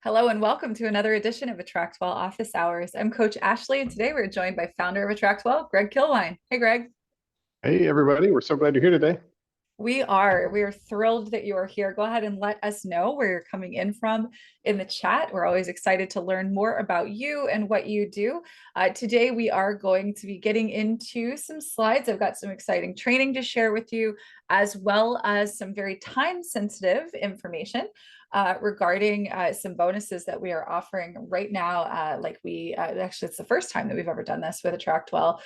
Hello and welcome to another edition of AttractWell Office Hours. I'm Coach Ashley, and today we're joined by founder of AttractWell, Greg Kilwine. Hey, Greg. Hey, everybody. We're so glad you're here today. We are thrilled that you are here. Go ahead and let us know where you're coming in from in the chat. We're always excited to learn more about you and what you do. Today, we are going to be getting into some slides. I've got some exciting training to share with you, as well as some very time-sensitive information regarding some bonuses that we are offering right now. Actually, it's the first time that we've ever done this with AttractWell.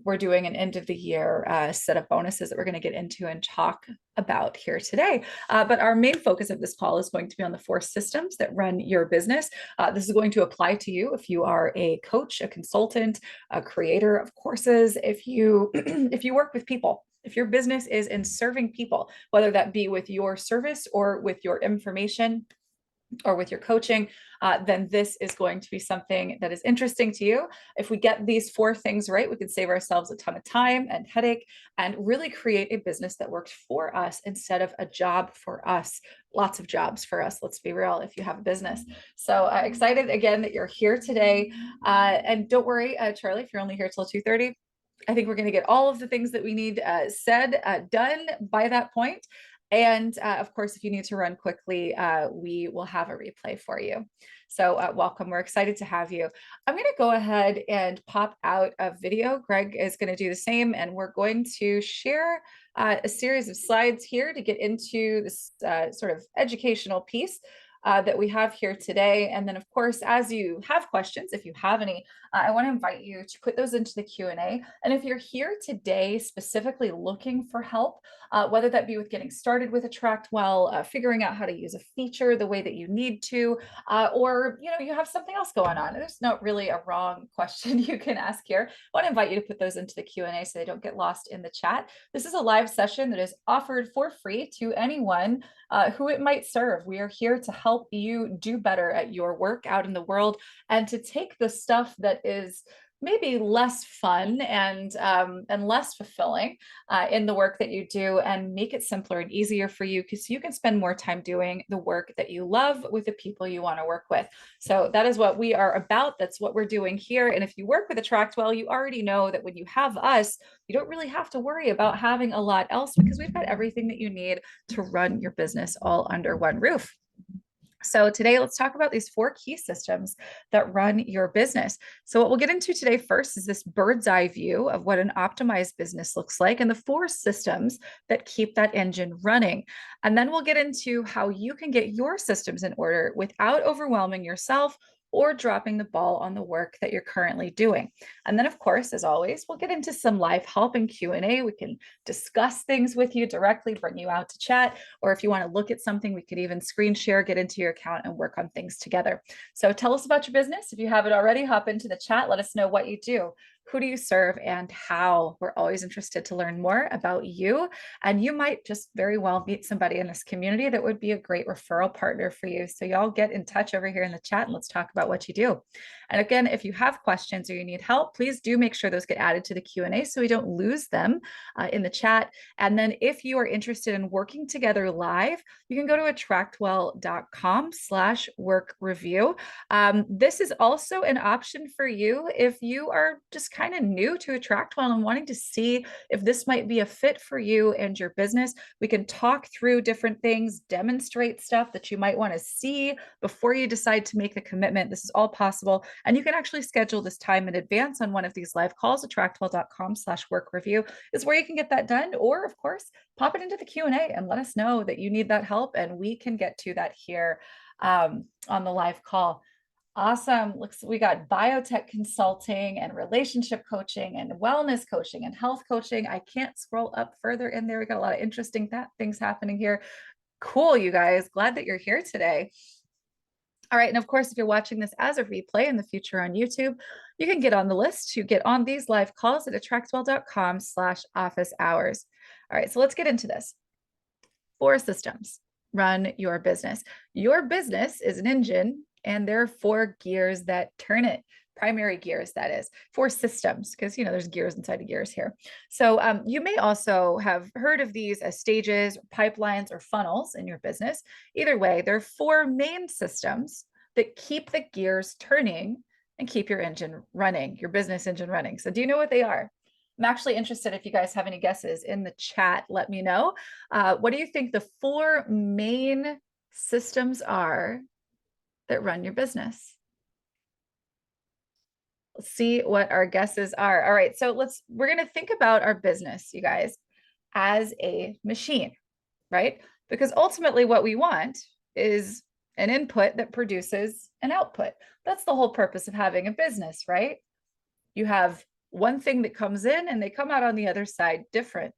We're doing an end of the year set of bonuses that we're going to get into and talk about here today. But our main focus of this call is going to be on the 4 systems that run your business. This is going to apply to you if you are a coach, a consultant, a creator of courses, if you if you work with people. If your business is in serving people, whether that be with your service or with your information or with your coaching, then this is going to be something that is interesting to you. If we get these 4 things right, we can save ourselves a ton of time and headache and really create a business that works for us instead of a job for us. Lots of jobs for us, let's be real, if you have a business. So excited again that you're here today. And don't worry, Charlie, if you're only here till 2:30, I think we're going to get all of the things that we need said, done by that point. And of course, if you need to run quickly, we will have a replay for you. So welcome. We're excited to have you. I'm going to go ahead and pop out a video. Greg is going to do the same, and we're going to share a series of slides here to get into this sort of educational piece that we have here today. And then, of course, as you have questions, if you have any, I want to invite you to put those into the Q&A. And if you're here today specifically looking for help, whether that be with getting started with AttractWell, figuring out how to use a feature the way that you need to, or you have something else going on. There's not really a wrong question you can ask here. I want to invite you to put those into the Q&A so they don't get lost in the chat. This is a live session that is offered for free to anyone who it might serve. We are here to help you do better at your work out in the world and to take the stuff that is maybe less fun and less fulfilling in the work that you do and make it simpler and easier for you because you can spend more time doing the work that you love with the people you want to work with. So that is what we are about. That's what we're doing here. And if you work with AttractWell, you already know that when you have us, you don't really have to worry about having a lot else because we've got everything that you need to run your business all under one roof. So today, let's talk about these 4 key systems that run your business. So what we'll get into today first is this bird's eye view of what an optimized business looks like and the 4 systems that keep that engine running. And then we'll get into how you can get your systems in order without overwhelming yourself or dropping the ball on the work that you're currently doing. And then, of course, as always, we'll get into some live help and Q&A. We can discuss things with you directly, bring you out to chat, or if you want to look at something, we could even screen share, get into your account and work on things together. So tell us about your business. If you haven't already, hop into the chat. Let us know what you do. Who do you serve and how? We're always interested to learn more about you. And you might just very well meet somebody in this community that would be a great referral partner for you. So y'all get in touch over here in the chat and let's talk about what you do. And again, if you have questions or you need help, please do make sure those get added to the Q&A so we don't lose them in the chat. And then if you are interested in working together live, you can go to attractwell.com/work review. This is also an option for you if you are just kind of new to AttractWell and wanting to see if this might be a fit for you and your business. We can talk through different things, demonstrate stuff that you might want to see before you decide to make the commitment. This is all possible. And you can actually schedule this time in advance on one of these live calls. AttractWell.com/work review is where you can get that done. Or, of course, pop it into the Q&A and let us know that you need that help and we can get to that here on the live call. Awesome. Looks, we got biotech consulting and relationship coaching and wellness coaching and health coaching. I can't scroll up further in there. We got a lot of interesting things happening here. Cool, you guys. Glad that you're here today. All right. And of course, if you're watching this as a replay in the future on YouTube, you can get on the list to get on these live calls at attractwell.com/office hours. All right. So let's get into this. 4 systems run your business. Your business is an engine and there are 4 gears that turn it. primary gears, that is, for systems, because there's gears inside of gears here. So you may also have heard of these as stages, pipelines, or funnels in your business. Either way, there are four main systems that keep the gears turning and keep your engine running, your business engine running. So do you know what they are? I'm actually interested if you guys have any guesses in the chat, let me know. What do you think the four main systems are that run your business? Let's see what our guesses are. All right, so we're going to think about our business, you guys, as a machine, right? Because ultimately what we want is an input that produces an output. That's the whole purpose of having a business, right? You have one thing that comes in and they come out on the other side different,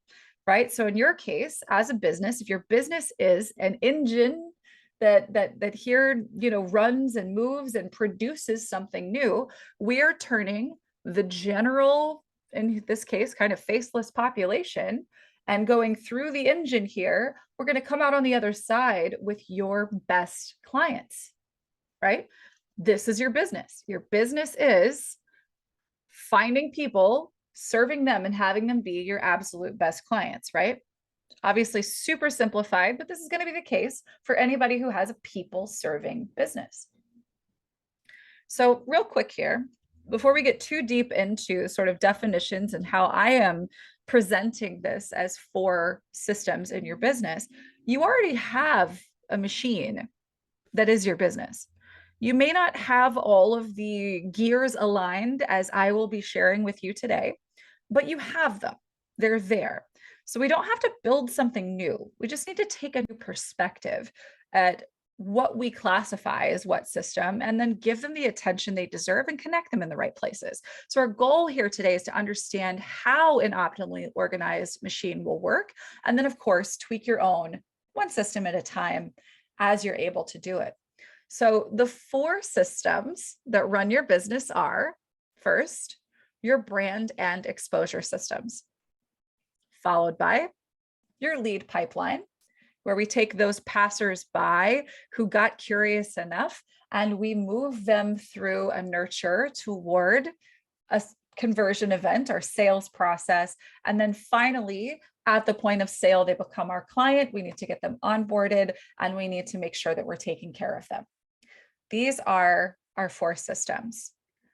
right? So in your case, as a business, if your business is an engine that here runs and moves and produces something new, we are turning the general, in this case, kind of faceless population, and going through the engine here, we're going to come out on the other side with your best clients, right? This is your business. Your business is finding people, serving them, and having them be your absolute best clients, right? Obviously super simplified, but this is going to be the case for anybody who has a people serving business. So real quick here, before we get too deep into sort of definitions and how I am presenting this as four systems in your business, you already have a machine that is your business. You may not have all of the gears aligned as I will be sharing with you today, but you have them. They're there. So we don't have to build something new. We just need to take a new perspective at what we classify as what system, and then give them the attention they deserve and connect them in the right places. So our goal here today is to understand how an optimally organized machine will work. And then of course, tweak your own one system at a time as you're able to do it. So the four systems that run your business are, first, your brand and exposure systems, followed by your lead pipeline, where we take those passers-by who got curious enough and we move them through a nurture toward a conversion event or sales process. And then finally, at the point of sale, they become our client. We need to get them onboarded and we need to make sure that we're taking care of them. These are our four systems: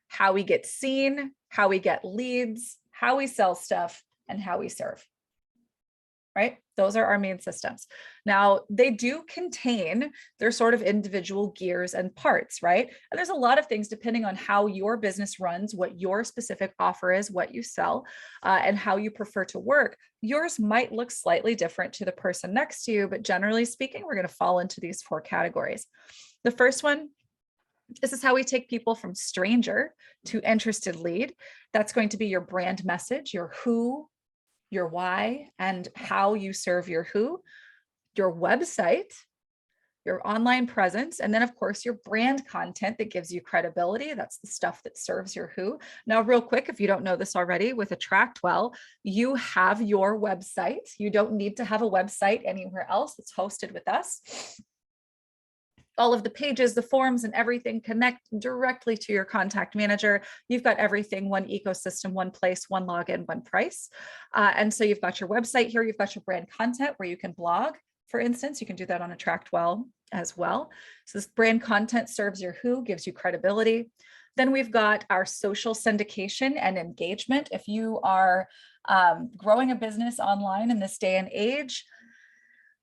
how we get seen, how we get leads, how we sell stuff, and how we serve, right? Those are our main systems. Now, they do contain their sort of individual gears and parts, right? And there's a lot of things depending on how your business runs, what your specific offer is, what you sell, and how you prefer to work. Yours might look slightly different to the person next to you, but generally speaking, we're going to fall into these four categories. The first one, this is how we take people from stranger to interested lead. That's going to be your brand message, your who, your why, and how you serve your who, your website, your online presence, and then of course your brand content that gives you credibility. That's the stuff that serves your who. Now, real quick, if you don't know this already, with AttractWell, you have your website. You don't need to have a website anywhere else. It's hosted with us. All of the pages, the forms, and everything connect directly to your contact manager. You've got everything, one ecosystem, one place, one login, one price. And so you've got your website here, you've got your brand content where you can blog, for instance. You can do that on AttractWell as well. So this brand content serves your who, gives you credibility. Then we've got our social syndication and engagement. If you are growing a business online in this day and age,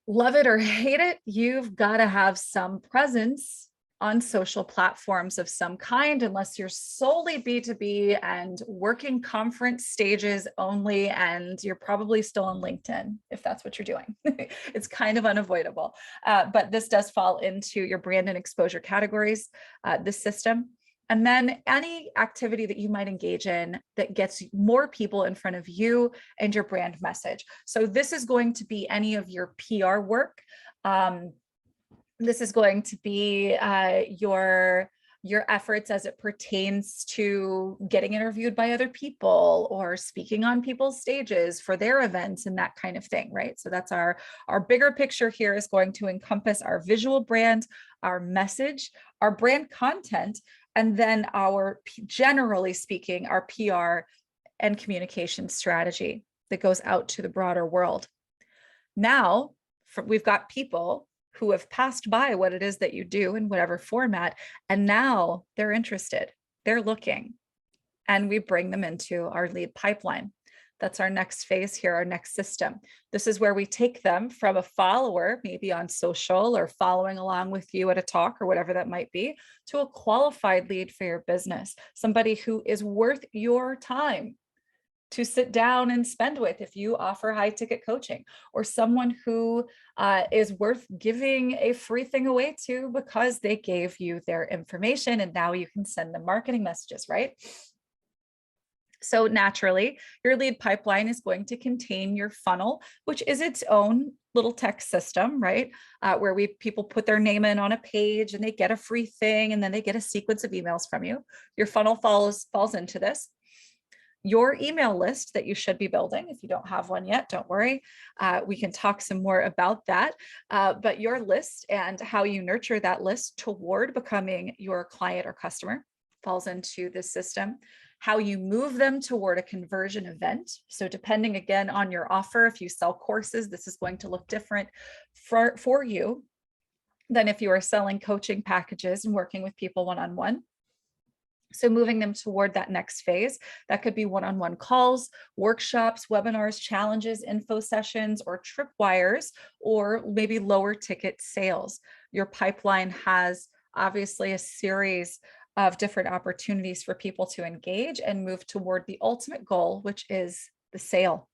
love it or hate it, you've got to have some presence on social platforms of some kind, unless you're solely B2B and working conference stages only, and you're probably still on LinkedIn if that's what you're doing. It's kind of unavoidable, but this does fall into your brand and exposure categories, this system. And then any activity that you might engage in that gets more people in front of you and your brand message. So this is going to be any of your PR work. This is going to be your your efforts as it pertains to getting interviewed by other people or speaking on people's stages for their events and that kind of thing, right? So that's our bigger picture here is going to encompass our visual brand, our message, our brand content, and then generally speaking, our PR and communication strategy that goes out to the broader world. Now, we've got people who have passed by what it is that you do in whatever format, and now they're interested, they're looking, and we bring them into our lead pipeline. That's our next phase here, our next system. This is where we take them from a follower, maybe on social or following along with you at a talk or whatever that might be, to a qualified lead for your business, somebody who is worth your time to sit down and spend with if you offer high ticket coaching, or someone who is worth giving a free thing away to because they gave you their information and now you can send them marketing messages, right? So naturally, your lead pipeline is going to contain your funnel, which is its own little text system, right? Where people put their name in on a page and they get a free thing and then they get a sequence of emails from you. Your funnel falls into this. Your email list that you should be building. If you don't have one yet, don't worry. We can talk some more about that. But your list and how you nurture that list toward becoming your client or customer falls into this system. How you move them toward a conversion event. So depending again on your offer, if you sell courses, this is going to look different for you than if you are selling coaching packages and working with people one-on-one. So moving them toward that next phase, that could be one-on-one calls, workshops, webinars, challenges, info sessions, or tripwires, or maybe lower ticket sales. Your pipeline has obviously a series of different opportunities for people to engage and move toward the ultimate goal, which is the sale.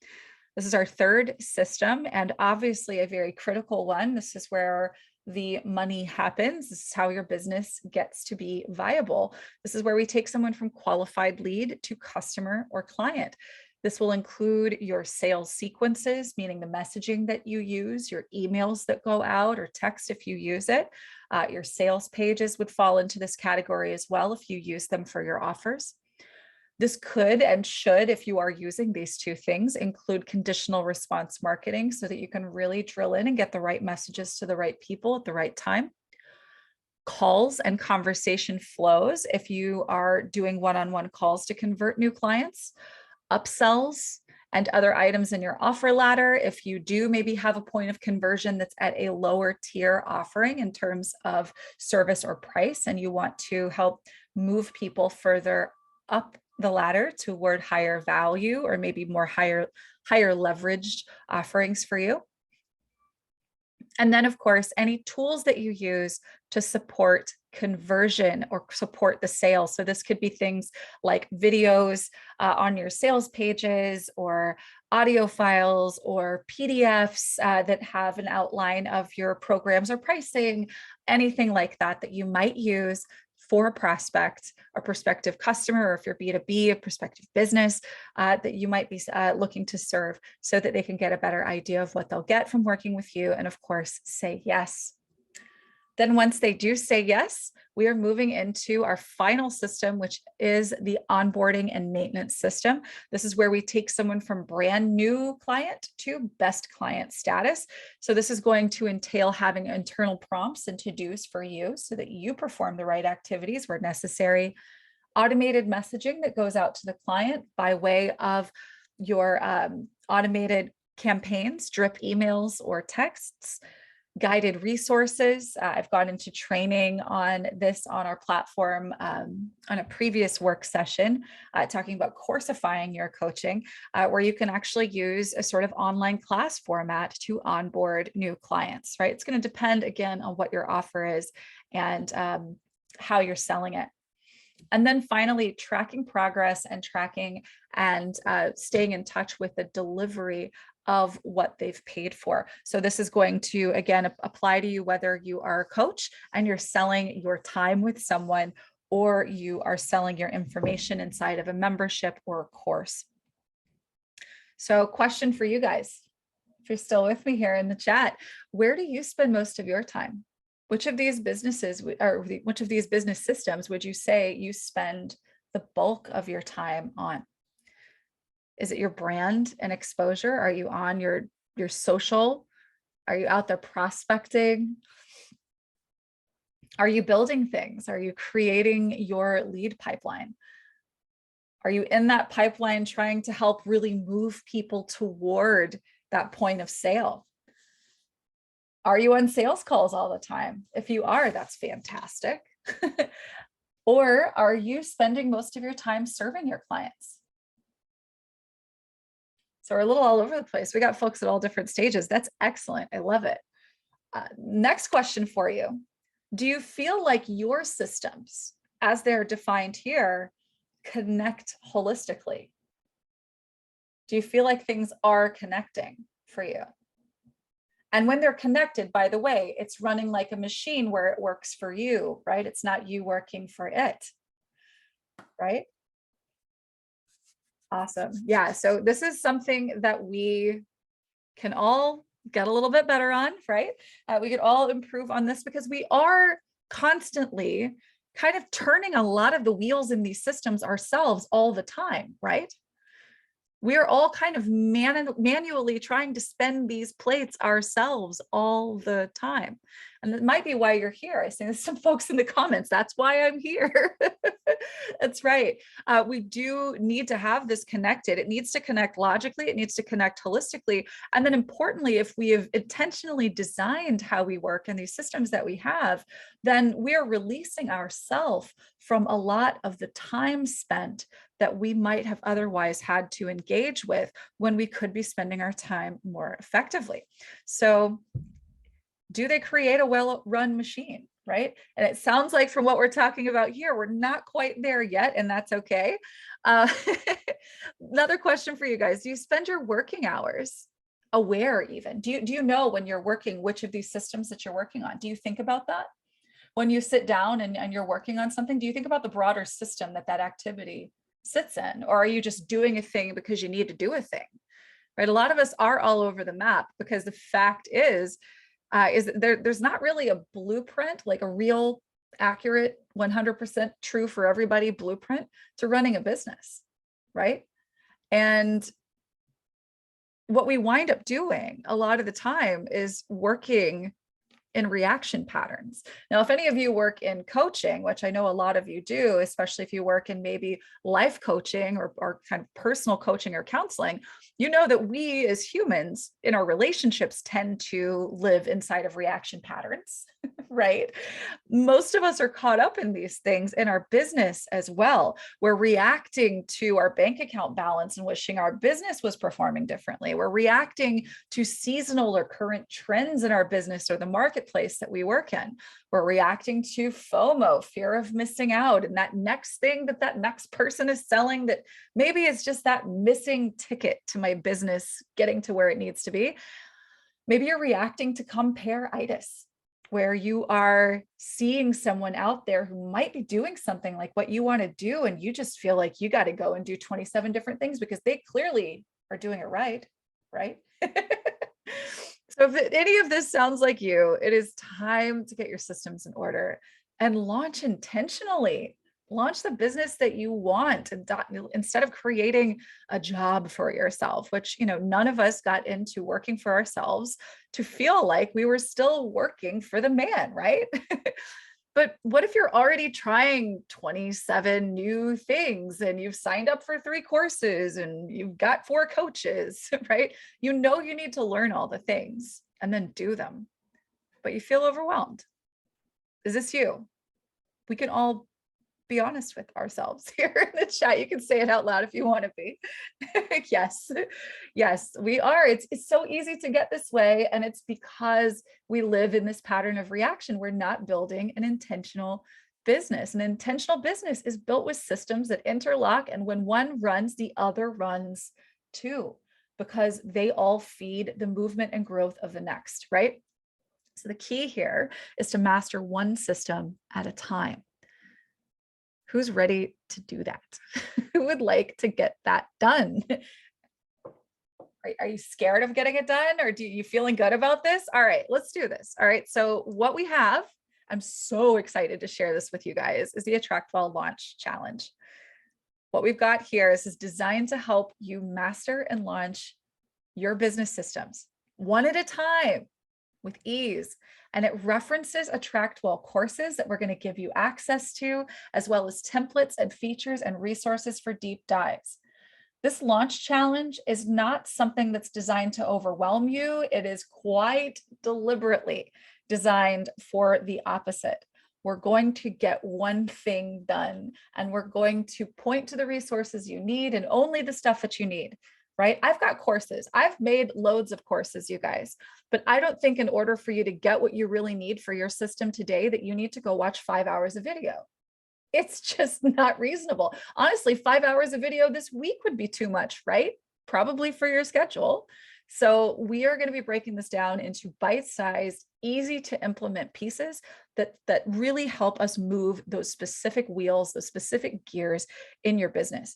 This is our third system, and obviously a very critical one. This is where the money happens. This is how your business gets to be viable. This is where we take someone from qualified lead to customer or client. This will include your sales sequences, meaning the messaging that you use, your emails that go out, or text if you use it. Your sales pages would fall into this category as well if you use them for your offers. This could and should, if you are using these two things, include conditional response marketing so that you can really drill in and get the right messages to the right people at the right time. Calls and conversation flows, if you are doing one-on-one calls to convert new clients, upsells, and other items in your offer ladder. If you do maybe have a point of conversion that's at a lower tier offering in terms of service or price, and you want to help move people further up the ladder toward higher value or maybe more higher leveraged offerings for you. And then of course, any tools that you use to support conversion or support the sale. So this could be things like videos on your sales pages, or audio files, or PDFs that have an outline of your programs or pricing, anything like that that you might use for a prospect, a prospective customer, or if you're B2B, a prospective business that you might be looking to serve, so that they can get a better idea of what they'll get from working with you, and of course, say yes. Then once they do say yes, we are moving into our final system, which is the onboarding and maintenance system. This is where we take someone from brand new client to best client status. So this is going to entail having internal prompts and to-dos for you so that you perform the right activities where necessary, automated messaging that goes out to the client by way of your automated campaigns, drip emails or texts, guided resources. I've gone into training on this on our platform on a previous work session, talking about coursifying your coaching, where you can actually use a sort of online class format to onboard new clients, right? It's going to depend again on what your offer is and how you're selling it. And then finally, tracking progress and tracking and staying in touch with the delivery of what they've paid for. So this is going to, again, apply to you whether you are a coach and you're selling your time with someone, or you are selling your information inside of a membership or a course. So question for you guys, if you're still with me here in the chat, where do you spend most of your time? Which of these businesses which of these business systems would you say you spend the bulk of your time on? Is it your brand and exposure? Are you on your social? Are you out there prospecting? Are you building things? Are you creating your lead pipeline? Are you in that pipeline trying to help really move people toward that point of sale? Are you on sales calls all the time? If you are, that's fantastic. Or are you spending most of your time serving your clients? So we're a little all over the place. We got folks at all different stages. That's excellent. I love it. Next question for you. Do you feel like your systems, as they're defined here, connect holistically? Do you feel like things are connecting for you? And when they're connected, by the way, it's running like a machine where it works for you, right? It's not you working for it, right? Awesome. Yeah, so this is something that we can all get a little bit better on, right? We could all improve on this because we are constantly kind of turning a lot of the wheels in these systems ourselves all the time, right? We are all kind of manually trying to spin these plates ourselves all the time. And that might be why you're here. I see there's some folks in the comments. That's why I'm here. That's right. We do need to have this connected. It needs to connect logically. It needs to connect holistically. And then importantly, if we have intentionally designed how we work and these systems that we have, then we are releasing ourselves from a lot of the time spent that we might have otherwise had to engage with when we could be spending our time more effectively. So do they create a well-run machine, right? And it sounds like from what we're talking about here, we're not quite there yet, and that's okay. Uh, Another question for you guys. Do you spend your working hours aware even? Do you know when you're working, which of these systems that you're working on? Do you think about that? When you sit down and you're working on something, do you think about the broader system that that activity sits in? Or are you just doing a thing because you need to do a thing, right? A lot of us are all over the map because the fact is there's not really a blueprint, like a real accurate 100% true for everybody blueprint to running a business, right? And what we wind up doing a lot of the time is working in reaction patterns. Now, if any of you work in coaching, which I know a lot of you do, especially if you work in maybe life coaching or kind of personal coaching or counseling, you know that we as humans in our relationships tend to live inside of reaction patterns, right? Most of us are caught up in these things in our business as well. We're reacting to our bank account balance and wishing our business was performing differently. We're reacting to seasonal or current trends in our business or the marketplace that we work in. We're reacting to FOMO, fear of missing out, and that next thing that next person is selling that maybe is just that missing ticket to my business getting to where it needs to be. Maybe you're reacting to compare-itis, where you are seeing someone out there who might be doing something like what you want to do, and you just feel like you got to go and do 27 different things because they clearly are doing it right, right? So if any of this sounds like you, it is time to get your systems in order and launch intentionally. Launch the business that you want instead of creating a job for yourself, which, none of us got into working for ourselves to feel like we were still working for the man, right? But what if you're already trying 27 new things and you've signed up for 3 courses and you've got 4 coaches, right? You need to learn all the things and then do them, but you feel overwhelmed. Is this you? We can all be honest with ourselves here in the chat. You can say it out loud if you want to be. Yes, yes, we are. It's so easy to get this way. And it's because we live in this pattern of reaction. We're not building an intentional business. An intentional business is built with systems that interlock. And when one runs, the other runs too, because they all feed the movement and growth of the next, right? So the key here is to master one system at a time. Who's ready to do that? Who would like to get that done? Are you scared of getting it done, or do you feeling good about this? All right, let's do this. All right, so what we have I'm so excited to share this with you guys, is the AttractWell Launch Challenge. What we've got here is designed to help you master and launch your business systems one at a time with ease. And it references AttractWell courses that we're going to give you access to, as well as templates and features and resources for deep dives. This launch challenge is not something that's designed to overwhelm you. It is quite deliberately designed for the opposite. We're going to get one thing done, and we're going to point to the resources you need and only the stuff that you need, right? I've got courses. I've made loads of courses, you guys, but I don't think in order for you to get what you really need for your system today that you need to go watch 5 hours of video. It's just not reasonable. Honestly, 5 hours of video this week would be too much, right? Probably for your schedule. So we are going to be breaking this down into bite-sized, easy to implement pieces that really help us move those specific wheels, those specific gears in your business.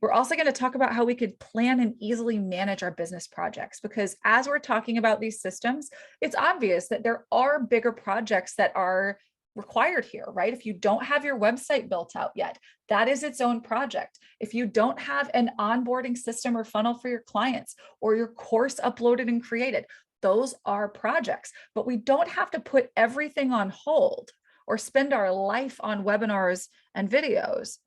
We're also going to talk about how we could plan and easily manage our business projects, because as we're talking about these systems, it's obvious that there are bigger projects that are required here, right? If you don't have your website built out yet, that is its own project. If you don't have an onboarding system or funnel for your clients, or your course uploaded and created, those are projects. But we don't have to put everything on hold or spend our life on webinars and videos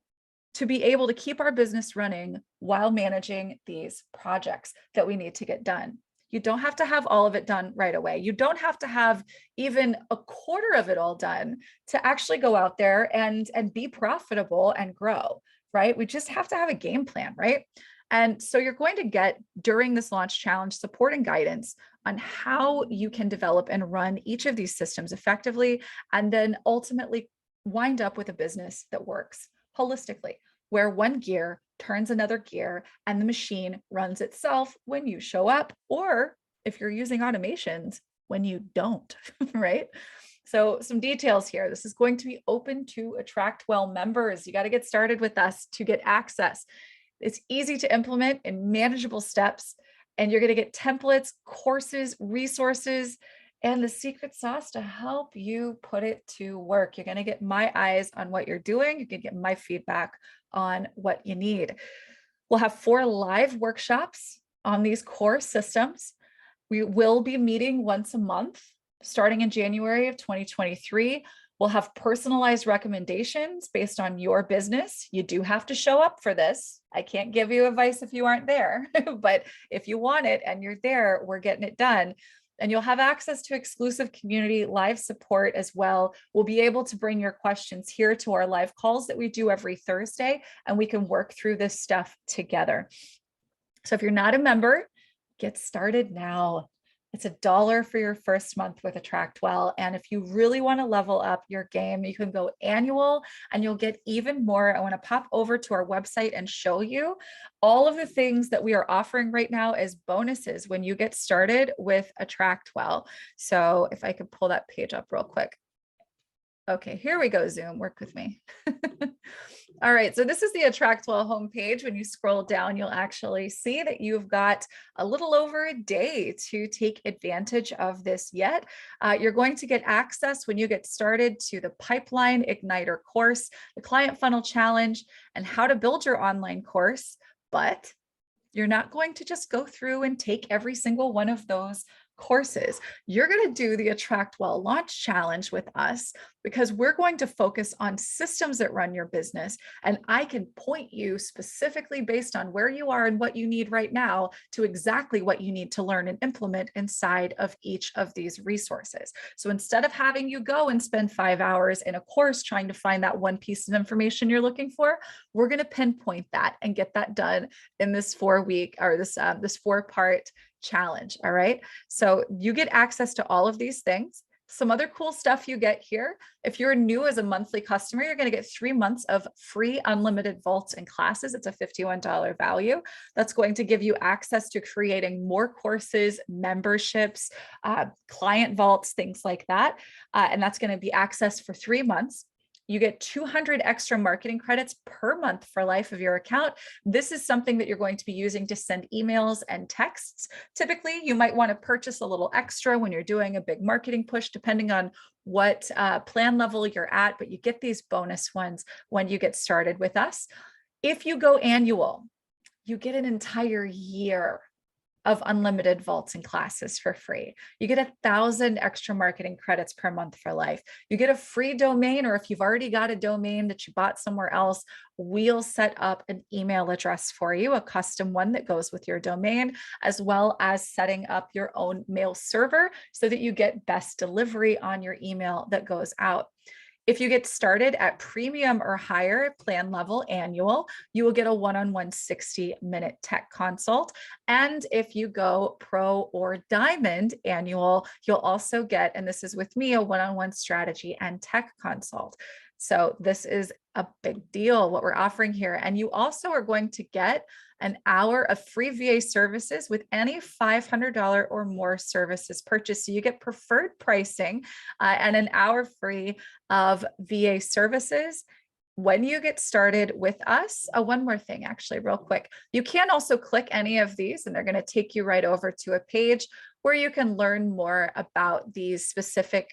to be able to keep our business running while managing these projects that we need to get done. You don't have to have all of it done right away. You don't have to have even a quarter of it all done to actually go out there and be profitable and grow, right? We just have to have a game plan, right? And so you're going to get, during this launch challenge, support and guidance on how you can develop and run each of these systems effectively, and then ultimately wind up with a business that works holistically, where one gear turns another gear and the machine runs itself when you show up, or if you're using automations, when you don't, right? So some details here. This is going to be open to AttractWell members. You got to get started with us to get access. It's easy to implement in manageable steps, and you're going to get templates, courses, resources, and the secret sauce to help you put it to work. You're going to get my eyes on what you're doing. You can get my feedback on what you need. We'll have 4 live workshops on these core systems. We will be meeting once a month starting in January of 2023. We'll have personalized recommendations based on your business. You do have to show up for this. I can't give you advice if you aren't there, but if you want it and you're there, we're getting it done. And you'll have access to exclusive community live support as well. We'll be able to bring your questions here to our live calls that we do every Thursday, and we can work through this stuff together. So if you're not a member, get started now. It's $1 for your first month with AttractWell. And if you really want to level up your game, you can go annual and you'll get even more. I want to pop over to our website and show you all of the things that we are offering right now as bonuses when you get started with AttractWell. So if I could pull that page up real quick. Okay, here we go, Zoom, work with me. All right, so this is the AttractWell homepage. When you scroll down, you'll actually see that you've got a little over a day to take advantage of this yet. You're going to get access when you get started to the Pipeline Igniter course, the Client Funnel Challenge, and how to build your online course. But you're not going to just go through and take every single one of those courses. You're going to do the AttractWell Launch Challenge with us, because we're going to focus on systems that run your business. And I can point you specifically based on where you are and what you need right now to exactly what you need to learn and implement inside of each of these resources. So instead of having you go and spend 5 hours in a course trying to find that one piece of information you're looking for, we're going to pinpoint that and get that done in this 4-week or this 4-part challenge. All right. So you get access to all of these things. Some other cool stuff you get here. If you're new as a monthly customer, you're going to get 3 months of free unlimited vaults and classes. It's a $51 value. That's going to give you access to creating more courses, memberships, client vaults, things like that. And that's going to be access for 3 months. You get 200 extra marketing credits per month for life of your account. This is something that you're going to be using to send emails and texts. Typically, you might want to purchase a little extra when you're doing a big marketing push, depending on what plan level you're at, but you get these bonus ones when you get started with us. If you go annual, you get an entire year of unlimited vaults and classes for free. You get 1,000 extra marketing credits per month for life. You get a free domain, or if you've already got a domain that you bought somewhere else, we'll set up an email address for you, a custom one that goes with your domain, as well as setting up your own mail server so that you get best delivery on your email that goes out. If you get started at premium or higher plan level annual, you will get a one-on-one 60-minute tech consult. And if you go pro or diamond annual, you'll also get, and this is with me, a one-on-one strategy and tech consult. So this is a big deal, what we're offering here. And you also are going to get an hour of free VA services with any $500 or more services purchase. So you get preferred pricing and an hour free of VA services when you get started with us. One more thing, actually, real quick. You can also click any of these and they're going to take you right over to a page where you can learn more about these specific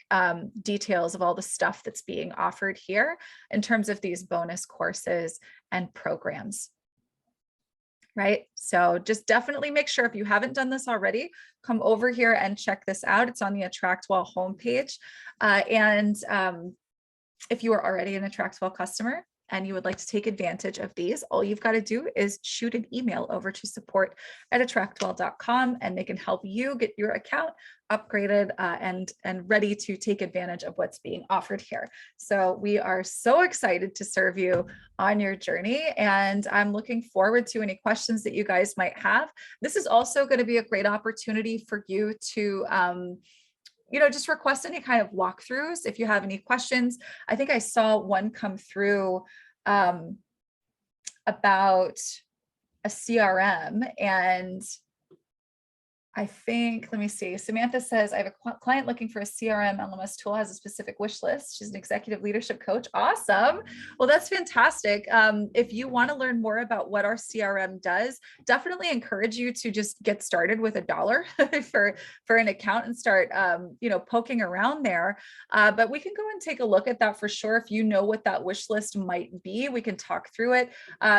details of all the stuff that's being offered here in terms of these bonus courses and programs. Right? So just definitely make sure, if you haven't done this already, come over here and check this out. It's on the AttractWell homepage. If you are already an AttractWell customer and you would like to take advantage of these, all you've got to do is shoot an email over to support@attractwell.com and they can help you get your account upgraded and ready to take advantage of what's being offered here. So we are so excited to serve you on your journey, and I'm looking forward to any questions that you guys might have. This is also going to be a great opportunity for you to just request any kind of walkthroughs if you have any questions. I think I saw one come through about a CRM, and I think, let me see. Samantha says, I have a client looking for a CRM LMS tool, has a specific wish list. She's an executive leadership coach. Awesome. Well, that's fantastic. If you want to learn more about what our CRM does, definitely encourage you to just get started with $1 for an account and start, poking around there. But we can go and take a look at that for sure. If you know what that wish list might be, we can talk through it.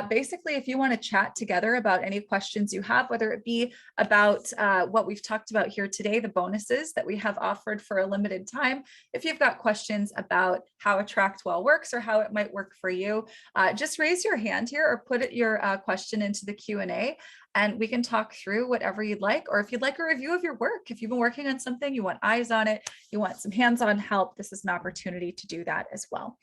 Basically, if you want to chat together about any questions you have, whether it be about what we've talked about here today, the bonuses that we have offered for a limited time. If you've got questions about how AttractWell works or how it might work for you, just raise your hand here or put your question into the Q&A and we can talk through whatever you'd like. Or if you'd like a review of your work, if you've been working on something, you want eyes on it, you want some hands-on help, this is an opportunity to do that as well.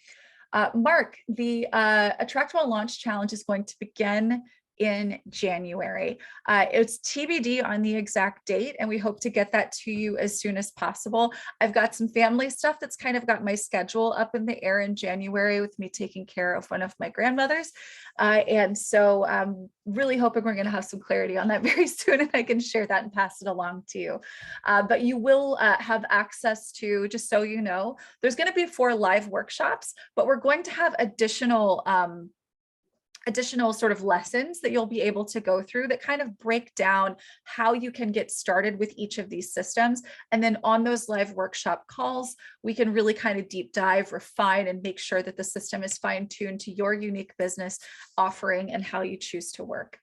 Mark, the AttractWell Launch Challenge is going to begin in January. It's TBD on the exact date, and we hope to get that to you as soon as possible. I've got some family stuff that's kind of got my schedule up in the air in January with me taking care of one of my grandmothers. And so I'm really hoping we're going to have some clarity on that very soon, and I can share that and pass it along to you. But you will have access to, just so you know, there's going to be 4 live workshops, but we're going to have additional sort of lessons that you'll be able to go through that kind of break down how you can get started with each of these systems. And then on those live workshop calls, we can really kind of deep dive, refine, and make sure that the system is fine-tuned to your unique business offering and how you choose to work.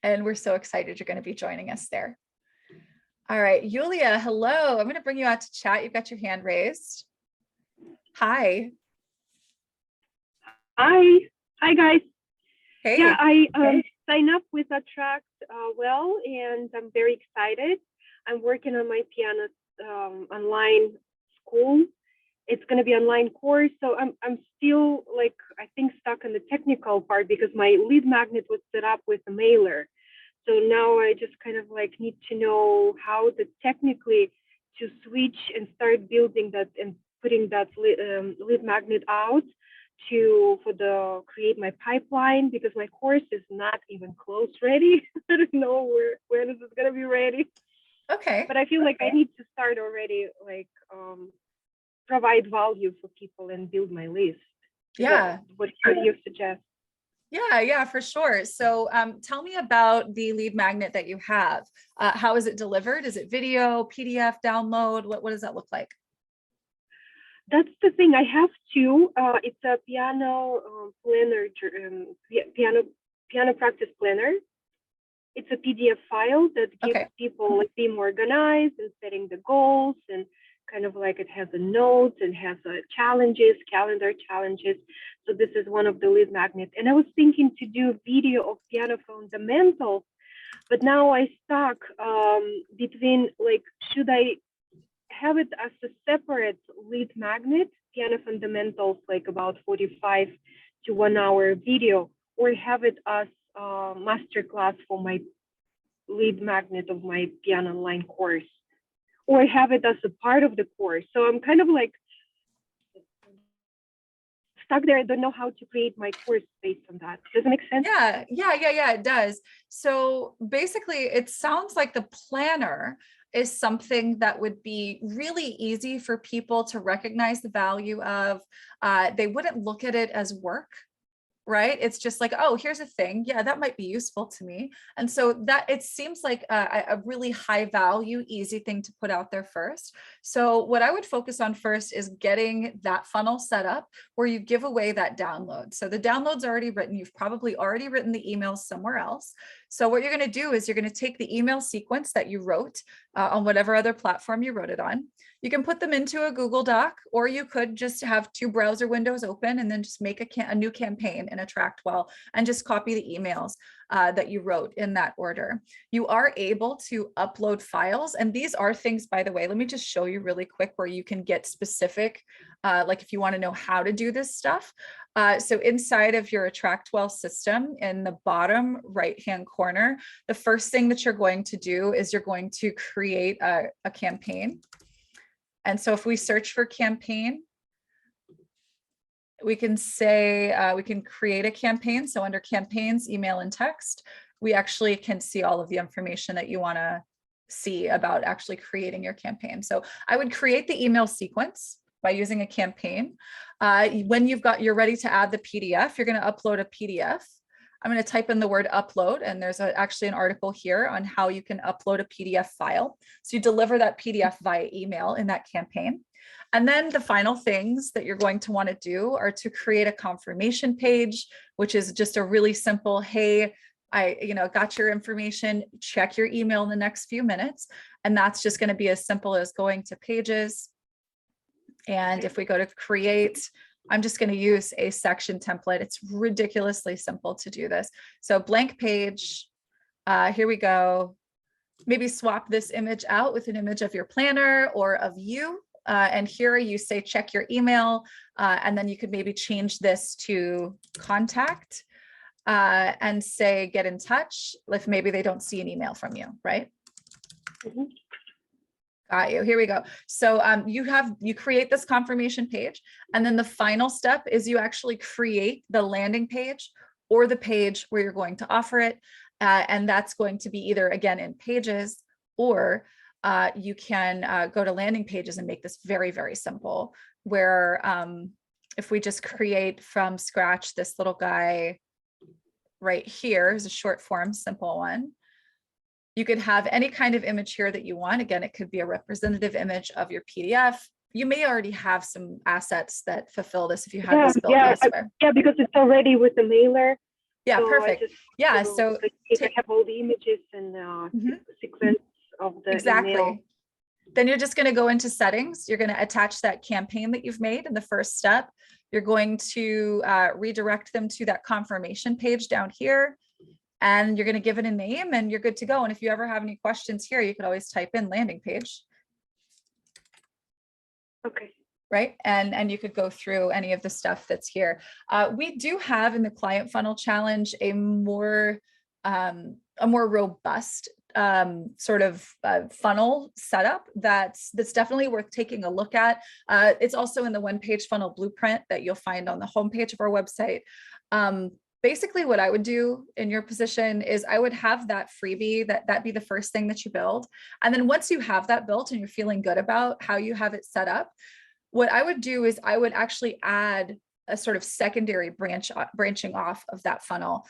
And we're so excited you're going to be joining us there. All right, Yulia, hello. I'm going to bring you out to chat. You've got your hand raised. Hi. Hi, guys. Hey. Yeah, I signed up with AttractWell, and I'm very excited. I'm working on my piano online school. It's going to be online course, so I'm still I think stuck in the technical part because my lead magnet was set up with a mailer. So now I just kind of need to know how to technically to switch and start building that and putting that lead magnet out for create my pipeline, because my course is not even close ready. I don't know when is it gonna be ready. Okay. But I feel like I need to start already, provide value for people and build my list. Yeah. What do you suggest? Yeah, for sure. So tell me about the lead magnet that you have. How is it delivered? Is it video, PDF, download? What does that look like? That's the thing. I have two. It's a piano planner, piano practice planner. It's a PDF file that gives Okay. people like being organized and setting the goals, and kind of like it has a notes and has challenges, calendar challenges. So this is one of the lead magnets. And I was thinking to do a video of piano fundamentals, but now I stuck between like, should I have it as a separate lead magnet, piano fundamentals, like about 45 to 1 hour video, or have it as a masterclass for my lead magnet of my piano online course, or have it as a part of the course. So I'm kind of like stuck there. I don't know how to create my course based on that. Does it make sense? Yeah, it does. So basically, it sounds like the planner is something that would be really easy for people to recognize the value of. They wouldn't look at it as work, right? It's just like, oh, here's a thing. Yeah, that might be useful to me. And so that it seems like a really high value, easy thing to put out there first. So what I would focus on first is getting that funnel set up where you give away that download. So the download's already written. You've probably already written the emails somewhere else. So what you're going to do is you're going to take the email sequence that you wrote on whatever other platform you wrote it on. You can put them into a Google Doc, or you could just have two browser windows open and then just make a new campaign in AttractWell and just copy the emails that you wrote in that order. You are able to upload files. And these are things, by the way, let me just show you really quick where you can get specific, like if you want to know how to do this stuff. So inside of your AttractWell system, in the bottom right-hand corner, the first thing that you're going to do is you're going to create a campaign. And so if we search for campaign, we can say, we can create a campaign. So under campaigns, email and text, we actually can see all of the information that you want to see about actually creating your campaign. So I would create the email sequence by using a campaign. When you're ready to add the PDF, you're going to upload a PDF. I'm going to type in the word upload, and there's actually an article here on how you can upload a PDF file. So you deliver that PDF via email in that campaign. And then the final things that you're going to want to do are to create a confirmation page, which is just a really simple, hey, I got your information, check your email in the next few minutes. And that's just going to be as simple as going to pages. And if we go to create, I'm just going to use a section template. It's ridiculously simple to do this. So blank page, here we go. Maybe swap this image out with an image of your planner or of you. And here you say, check your email. And then you could maybe change this to contact and say, get in touch if maybe they don't see an email from you, right? Mm-hmm. Got you. Here we go. So you create this confirmation page, and then the final step is you actually create the landing page or the page where you're going to offer it. And that's going to be either, again, in pages, or you can go to landing pages and make this very, very simple, where if we just create from scratch this little guy right here is a short form, simple one. You could have any kind of image here that you want. Again, it could be a representative image of your PDF. You may already have some assets that fulfill this if you have this built elsewhere. Yeah, because it's already with the mailer. Yeah, so perfect. Yeah, so I have all the images and sequence of the email. Then you're just going to go into settings. You're going to attach that campaign that you've made in the first step. You're going to redirect them to that confirmation page down here. And you're going to give it a name and you're good to go. And if you ever have any questions here, you could always type in landing page. Okay. Right. And you could go through any of the stuff that's here. We do have in the Client Funnel Challenge a more robust sort of funnel setup that's definitely worth taking a look at. It's also in the one-page funnel blueprint that you'll find on the homepage of our website. Basically what I would do in your position is I would have that freebie, that be the first thing that you build. And then once you have that built and you're feeling good about how you have it set up, what I would do is I would actually add a sort of secondary branching off of that funnel,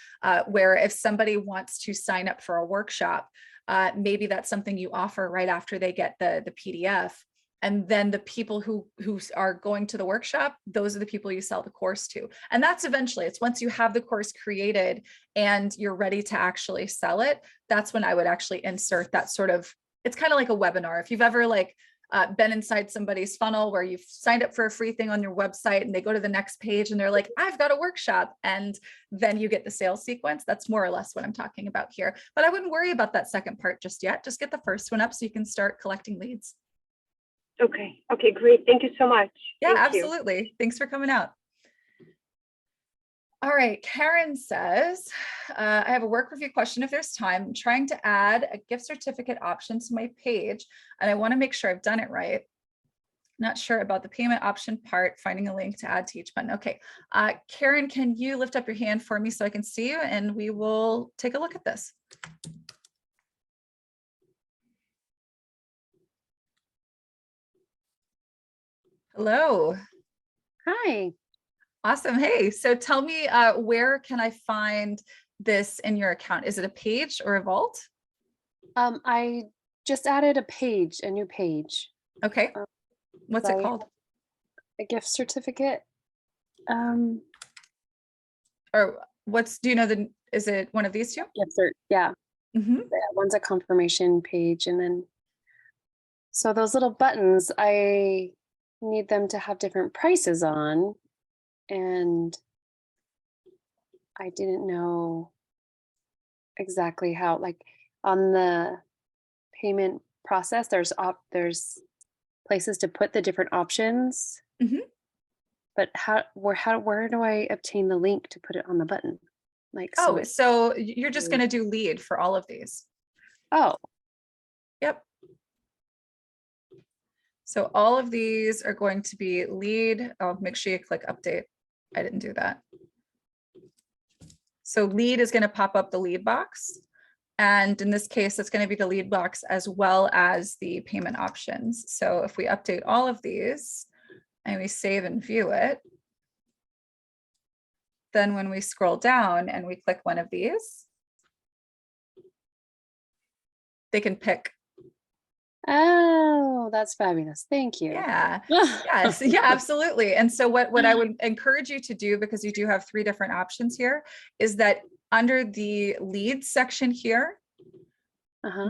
where if somebody wants to sign up for a workshop, maybe that's something you offer right after they get the PDF. And then the people who are going to the workshop, those are the people you sell the course to. And that's eventually, it's once you have the course created and you're ready to actually sell it, that's when I would actually insert that sort of, it's kind of like a webinar. If you've ever like been inside somebody's funnel where you've signed up for a free thing on your website and they go to the next page and they're like, I've got a workshop, and then you get the sales sequence. That's more or less what I'm talking about here. But I wouldn't worry about that second part just yet. Just get the first one up so you can start collecting leads. Okay. Okay, great. Thank you so much. Yeah, Thank you. absolutely. Thanks for coming out. All right, Karen says, I have a work review question if there's time. I'm trying to add a gift certificate option to my page, and I want to make sure I've done it right. Not sure about the payment option part, finding a link to add to each button. Okay, Karen, can you lift up your hand for me so I can see you, and we will take a look at this. Hello. Hi. Awesome. Hey, so tell me, where can I find this in your account? Is it a page or a vault? I just added a new page. Okay. What's it called? A gift certificate. Or do you know is it one of these two? Gift cert, yeah. Mm-hmm. Yeah, one's a confirmation page, and then so those little buttons, I need them to have different prices on, and I didn't know exactly how, like on the payment process, there's places to put the different options. Mm-hmm. But where do I obtain the link to put it on the button? Like, Oh, so you're just going to do lead for all of these. Oh, Yep. So all of these are going to be lead. I'll make sure you click update. I didn't do that. So lead is going to pop up the lead box. And in this case, it's going to be the lead box as well as the payment options. So if we update all of these and we save and view it, then when we scroll down and we click one of these, they can pick. oh, that's fabulous. Thank you. Yeah. Yes. Yeah, absolutely. And so what I would encourage you to do, because you do have 3 different options here, is that under the lead section here,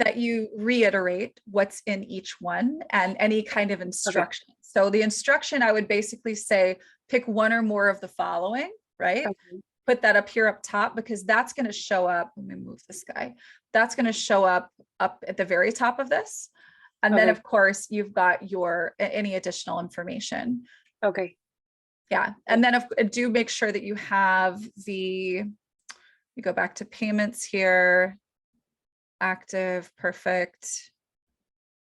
that you reiterate what's in each one and any kind of instruction. Okay. So the instruction, I would basically say, pick one or more of the following, right? Okay. Put that up here up top, because that's going to show up. Let me move this guy. That's going to show up at the very top of this. And then of course you've got any additional information. Okay. Yeah. And then do make sure that you have you go back to payments here. Active, perfect.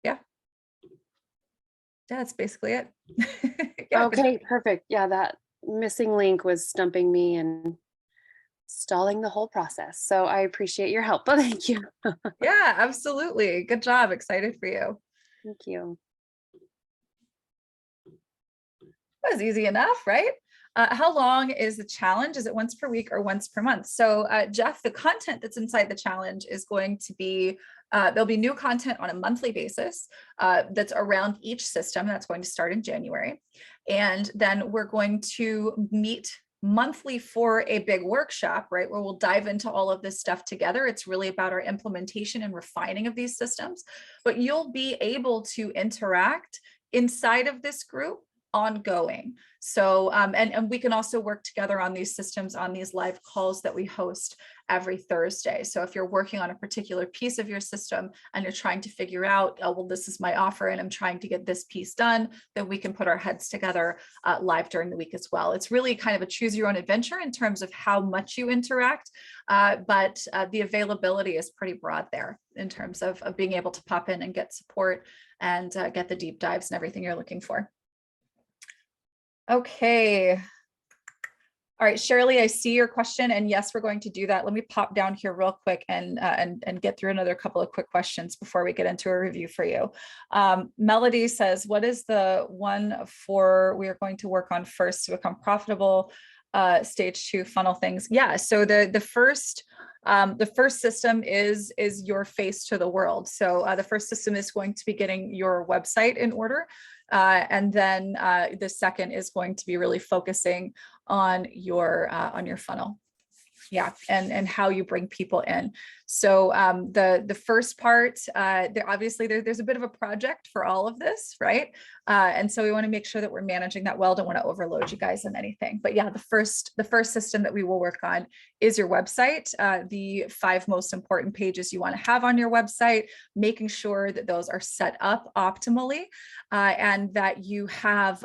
Yeah. That's basically it. Yeah, okay, perfect. Yeah, that missing link was stumping me and stalling the whole process. So I appreciate your help. Thank you. Yeah, absolutely. Good job. Excited for you. Thank you. That was easy enough, right? How long is the challenge? Is it once per week or once per month? So Jeff, the content that's inside the challenge is going to be, there'll be new content on a monthly basis that's around each system. That's going to start in January. And then we're going to meet monthly for a big workshop, right, where we'll dive into all of this stuff together. It's really about our implementation and refining of these systems, but you'll be able to interact inside of this group ongoing. So, and we can also work together on these systems on these live calls that we host every Thursday. So if you're working on a particular piece of your system and you're trying to figure out, oh, well, this is my offer and I'm trying to get this piece done, then we can put our heads together live during the week as well. It's really kind of a choose your own adventure in terms of how much you interact, but the availability is pretty broad there in terms of being able to pop in and get support and get the deep dives and everything you're looking for. Okay. All right, Shirley, I see your question, and yes, we're going to do that. Let me pop down here real quick and get through another couple of quick questions before we get into a review for you. Melody says, "What is the one for we are going to work on first to become profitable? Stage 2 funnel things." Yeah, so the first system is your face to the world. So the first system is going to be getting your website in order. And then the second is going to be really focusing on your funnel. Yeah, and how you bring people in. So the first part, there's a bit of a project for all of this, right? And so we want to make sure that we're managing that well. Don't want to overload you guys on anything. But yeah, the first system that we will work on is your website. The 5 most important pages you want to have on your website, making sure that those are set up optimally, and that you have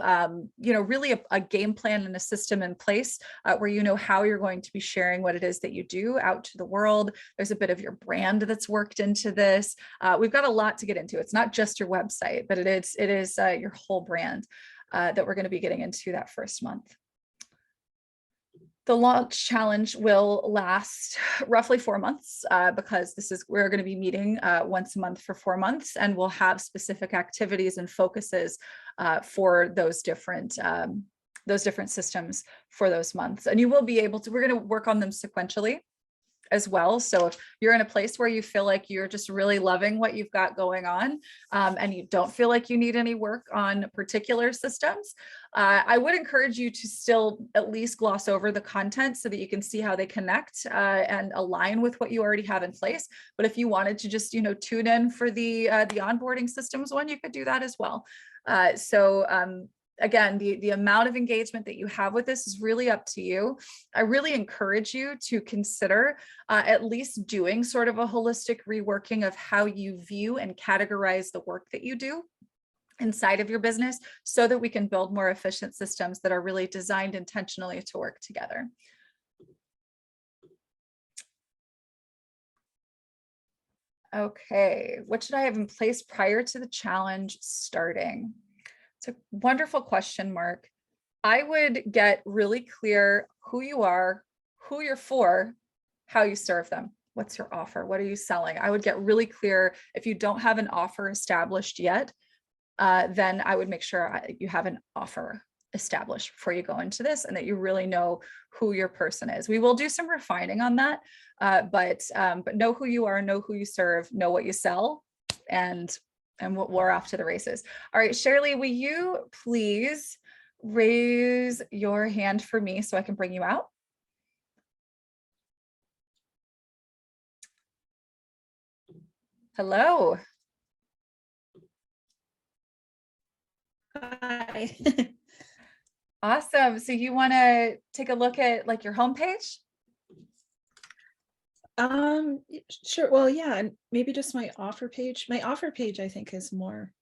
really a game plan and a system in place where you know how you're going to be sharing what it is that you do out to the world. There's a bit of your brand that's worked into this. We've got a lot to get into. It's not just your website, but it is your whole brand that we're going to be getting into that first month. The launch challenge will last roughly 4 months because we're going to be meeting once a month for 4 months, and we'll have specific activities and focuses for those different systems for those months. And you will be able to, we're going to work on them sequentially as well. So if you're in a place where you feel like you're just really loving what you've got going on, and you don't feel like you need any work on particular systems, I would encourage you to still at least gloss over the content so that you can see how they connect and align with what you already have in place. But if you wanted to just, tune in for the onboarding systems one, you could do that as well. Again, the amount of engagement that you have with this is really up to you. I really encourage you to consider at least doing sort of a holistic reworking of how you view and categorize the work that you do inside of your business so that we can build more efficient systems that are really designed intentionally to work together. Okay, what should I have in place prior to the challenge starting? It's a wonderful question, Mark. I would get really clear who you are, who you're for, how you serve them. What's your offer? What are you selling? I would get really clear. If you don't have an offer established yet, then I would make sure you have an offer established before you go into this and that you really know who your person is. We will do some refining on that, but know who you are, know who you serve, know what you sell, and we're off to the races. All right, Shirley, will you please raise your hand for me so I can bring you out? Hello. Hi. Awesome. So you want to take a look at like your homepage? Sure. Well, yeah, and maybe just my offer page. My offer page, I think, is more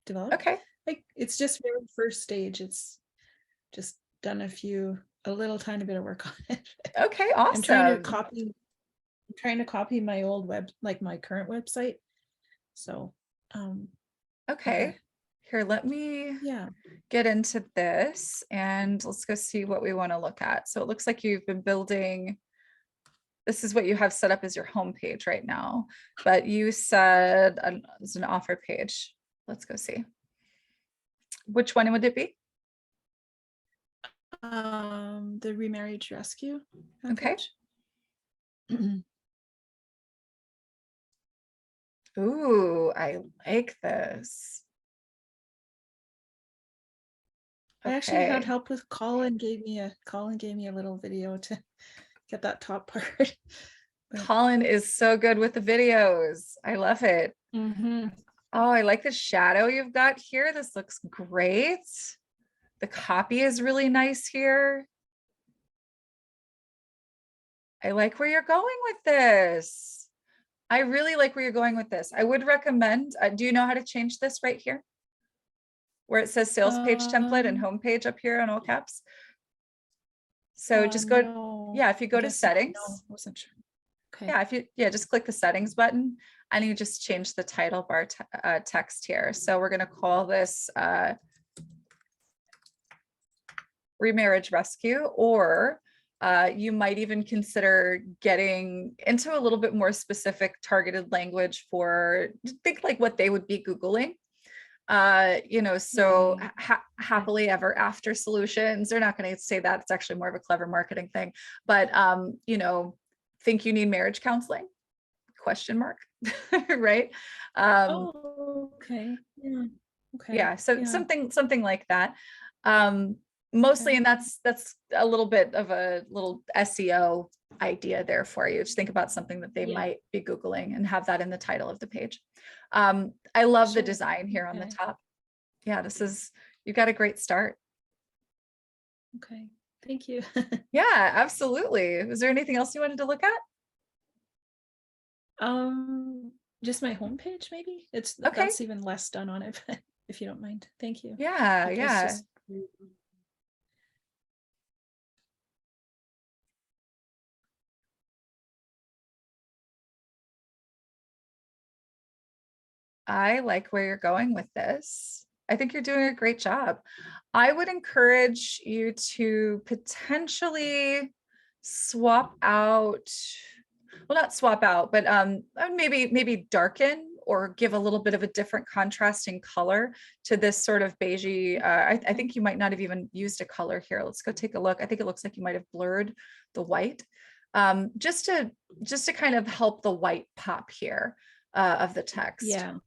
developed. Okay. Like it's just very first stage. It's just done a little tiny bit of work on it. Okay, awesome. I'm trying to copy my old my current website. So okay. Here, let me get into this and let's go see what we want to look at. So it looks like you've been building, this is what you have set up as your home page right now, but you said it's an offer page. Let's go see. Which one would it be? The remarriage rescue. Okay. Ooh, I like this. I actually had help with Colin gave me a little video to get that top part. Colin is so good with the videos. I love it. Mm-hmm. Oh, I like the shadow you've got here. This looks great. The copy is really nice here. I like where you're going with this. I really like where you're going with this. I would recommend, do you know how to change this right here? Where it says sales page template and home page up here in all caps. So just go, no, if you go to settings. No, wasn't sure. Okay. Yeah, just click the settings button and you just change the title bar text here. So we're going to call this remarriage rescue, or You might even consider getting into a little bit more specific targeted language for, think like what they would be Googling. You know, so Right. happily ever after solutions. They're not going to say that. It's actually more of a clever marketing thing. But you know, think you need marriage counseling? Question mark, right? Oh, okay. Yeah. Okay. Yeah, so Yeah. something like that. Mostly, Okay. and that's a little bit of a little SEO idea there for you. Just think about something that they Yeah. might be Googling and have that in the title of the page. I love the Sure. design here on the Okay. top. Yeah, you got a great start. Okay. Thank you. Yeah, absolutely. Was there anything else you wanted to look at? Just my homepage, maybe. Okay. That's even less done on it, if you don't mind. Thank you. Yeah, It was yeah. just- I like where you're going with this. I think you're doing a great job. I would encourage you to potentially swap out, well, not swap out, but maybe darken or give a little bit of a different contrasting color to this sort of beigey. I think you might not have even used a color here. Let's go take a look. I think it looks like you might have blurred the white, just to kind of help the white pop here of the text. Yeah.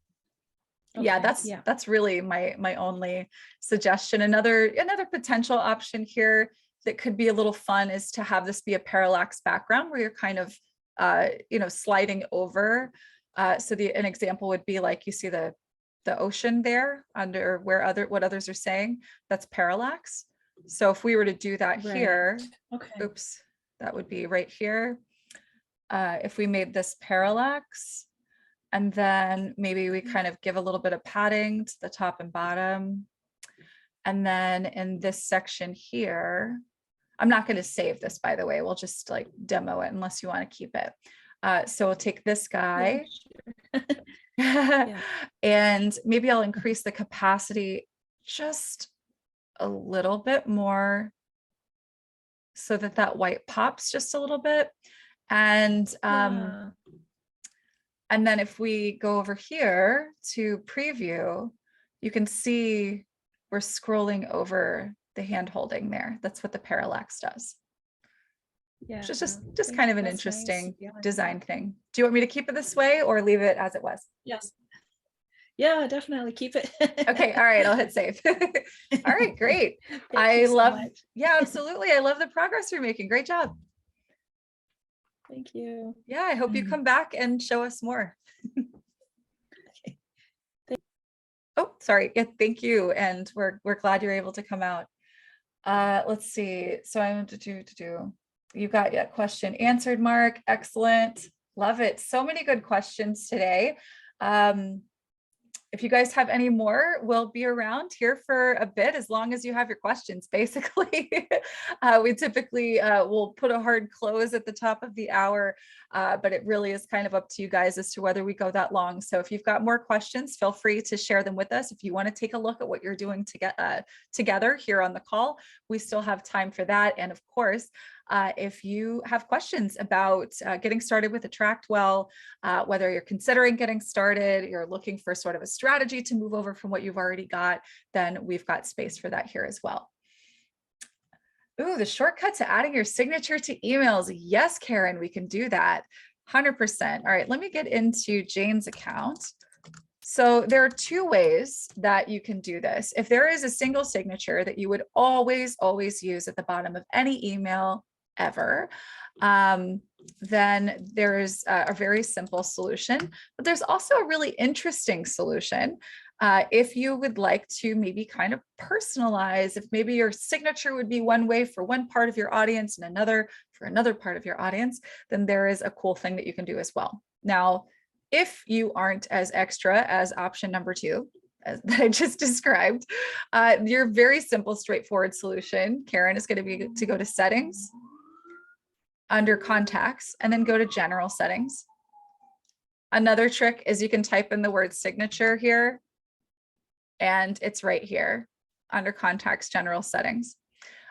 Yeah, Okay, that's really my only suggestion. Another potential option here that could be a little fun is to have this be a parallax background where you're kind of you know, sliding over. So an example would be like, you see the ocean there under what others are saying, that's parallax. So if we were to do that here, Okay. oops, that would be right here. If we made this parallax, and then maybe we kind of give a little bit of padding to the top and bottom. And then in this section here, I'm not going to save this, by the way. We'll just like demo it unless you want to keep it. So we'll take this guy and maybe I'll increase the capacity just a little bit more so that white pops just a little bit. And and then if we go over here to preview, you can see we're scrolling over the hand holding there. That's what the parallax does. Yeah. Which is just kind of an That's interesting nice. Yeah. design thing. Do you want me to keep it this way or leave it as it was? Yes. Yeah, definitely keep it. Okay, all right, I'll hit save. All right, great. Thank you so much. Yeah, absolutely. I love the progress you're making. Great job. Thank you. Yeah, I hope you come back and show us more. Oh, sorry. Yeah, thank you. And we're glad you're able to come out. Let's see. So I want to do. You got your question answered, Mark. Excellent. Love it. So many good questions today. If you guys have any more, we'll be around here for a bit, as long as you have your questions, basically. We typically will put a hard close at the top of the hour, but it really is kind of up to you guys as to whether we go that long. So if you've got more questions, feel free to share them with us. If you want to take a look at what you're doing to get together here on the call, we still have time for that. And of course, if you have questions about getting started with AttractWell, whether you're considering getting started, you're looking for sort of a strategy to move over from what you've already got, then we've got space for that here as well. Ooh, the shortcut to adding your signature to emails. Yes, Karen, we can do that. 100%. All right, let me get into Jane's account. So there are two ways that you can do this. If there is a single signature that you would always use at the bottom of any email ever, then there's a very simple solution, but there's also a really interesting solution. If you would like to maybe kind of personalize, if maybe your signature would be one way for one part of your audience and another for another part of your audience, then there is a cool thing that you can do as well. Now, if you aren't as extra as option number 2, that I just described, your very simple, straightforward solution, Karen, is going to be to go to settings, under contacts, and then go to general settings. Another trick is you can type in the word signature here, and it's right here under contacts, general settings.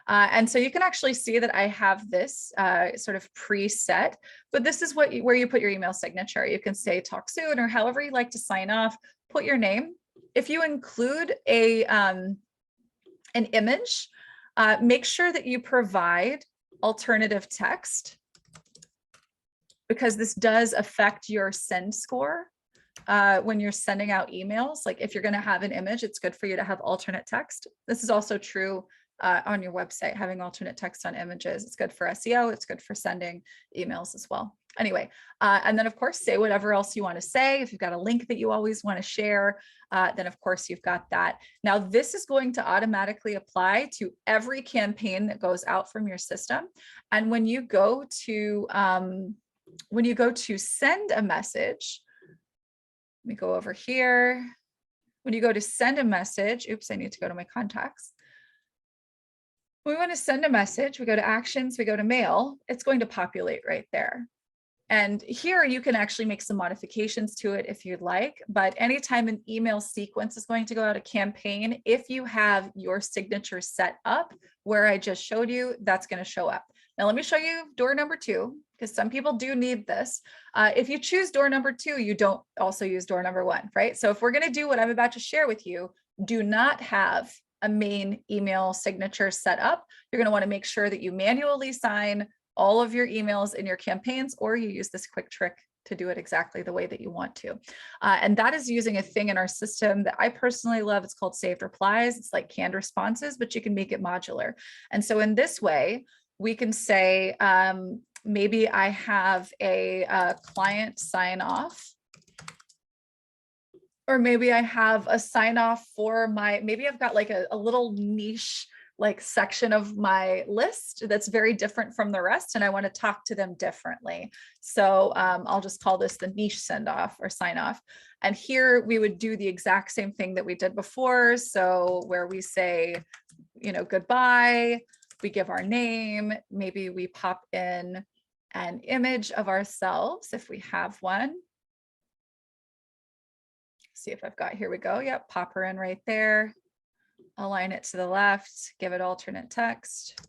And so you can actually see that I have this sort of preset, but this is where you put your email signature. You can say talk soon, or however you like to sign off, put your name. If you include an image, make sure that you provide alternative text, because this does affect your send score when you're sending out emails. Like if you're going to have an image, it's good for you to have alternate text. This is also true on your website, having alternate text on images. It's good for SEO. It's good for sending emails as well. Anyway, and then of course, say whatever else you want to say. If you've got a link that you always want to share, then of course you've got that. Now, this is going to automatically apply to every campaign that goes out from your system. And when you go to send a message, let me go over here. When you go to send a message, oops, I need to go to my contacts. When we want to send a message, we go to actions, we go to mail, it's going to populate right there. And here you can actually make some modifications to it if you'd like, but anytime an email sequence is going to go out a campaign, if you have your signature set up where I just showed you, that's going to show up. Now let me show you door number 2, because some people do need this. If you choose door number 2, you don't also use door number 1, right? So if we're going to do what I'm about to share with you, do not have a main email signature set up. You're going to want to make sure that you manually sign all of your emails in your campaigns, or you use this quick trick to do it exactly the way that you want to. And that is using a thing in our system that I personally love. It's called saved replies. It's like canned responses, but you can make it modular. And so in this way, we can say, maybe I have a client sign off, or maybe I have a sign off for maybe I've got like a little niche like section of my list that's very different from the rest, and I want to talk to them differently. So I'll just call this the niche send off or sign off. And here we would do the exact same thing that we did before. So where we say, goodbye, we give our name, maybe we pop in an image of ourselves if we have one. See if I've got, here we go. Yep, pop her in right there. Align it to the left, give it alternate text.